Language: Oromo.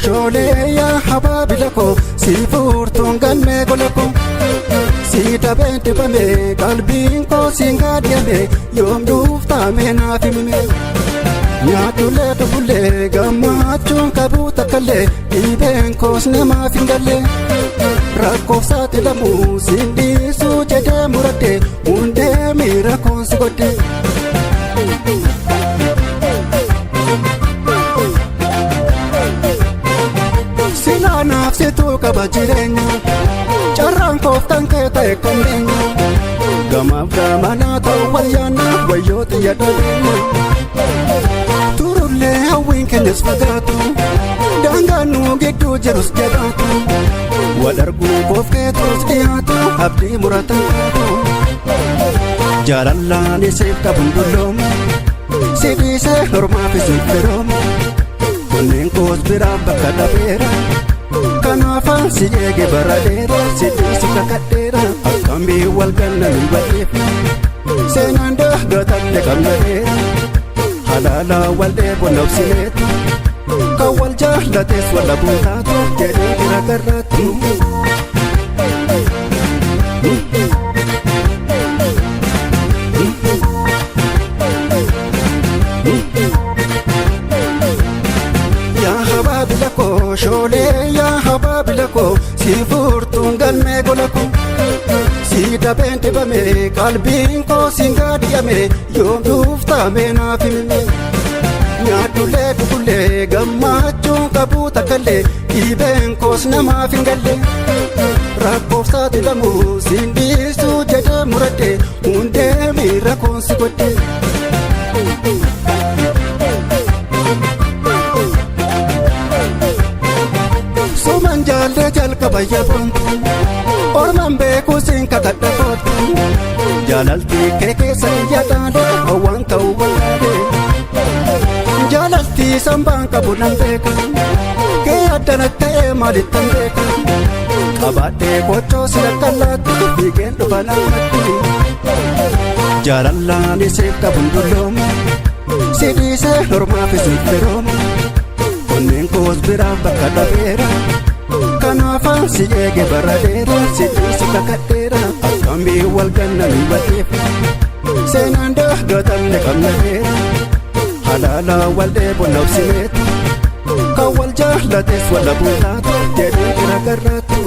sholee yaa habaabila koo si furtuun galmee gola koo si dhabee dibamee qalbiin koo siin gaadiyame yoom dhuuftaame naaf himime nyaatullee dhugullee gammachuun qabuu takkallee dhibeen koos namaaf hin galle rakkoof saaxilamuu siin dhiisuu jedhee muradde hundee miira koon si godhe. Silaanaaf situu qaba jireenya carraan kooftan kee ta'e kambeenya gamaaf gamanaa ta'u wayyaana wayyoo xiyya dhabeenya turullee hawwiin keenyas fagaatu daangaanuu gidduu jirus jabaatu wal arguu koof keetus dhiyaatu abdii muratan taatu jaalallaan isiif qabuun dulloomu si dhiisee hormaaf isin firoomu kunneen koos biraan bakka dhabeera kanaafaan si eege baradeera si dhiisu kakadheera akkamii wal ganna nu badheef seenaan daagatanne qabnadeera halaalaa wal dheebon obsineetu kan wal jaallates wal abuutaatu jedhee bira garraatu. Sholee yaa habaabila koo si furtuun galmee gola koo si dhabeen dibame qalbiin koo siin gaadiyame yoom dhuuftaame naaf himime nyaatullee dhugullee gammachuun qabuu takkallee dhibeen koos namaaf hin galle rakkoof saaxilamuu siin dhiisuu jedhee muradde hundee miira koon si godhe. Jaallee jalqaba yaabontu ormaan beekuu siin kakadha kootu jaalaltii kee keessa yaadaadhe waan ta'u wallaalee jaalaltii sambaan qabu nan beeka kee addana ta'ee maalittan beeka qabaadhee kochoo sila kallaatti fiigeen dhufa naannatti jaalallaan isiif qabuun dulloomu si dhiisee hormaaf isin firoomu kunneen koos biraan bakka dhabeera. Kanaafaan si eege baradeera si dhiisu kakadheera akkamii wal ganna nu badheef seenaan daagatanne qabnadeera halaalaa wal dheebon obsineetu kan wal jaallates wal abuutaatu jedhee bira garraatu.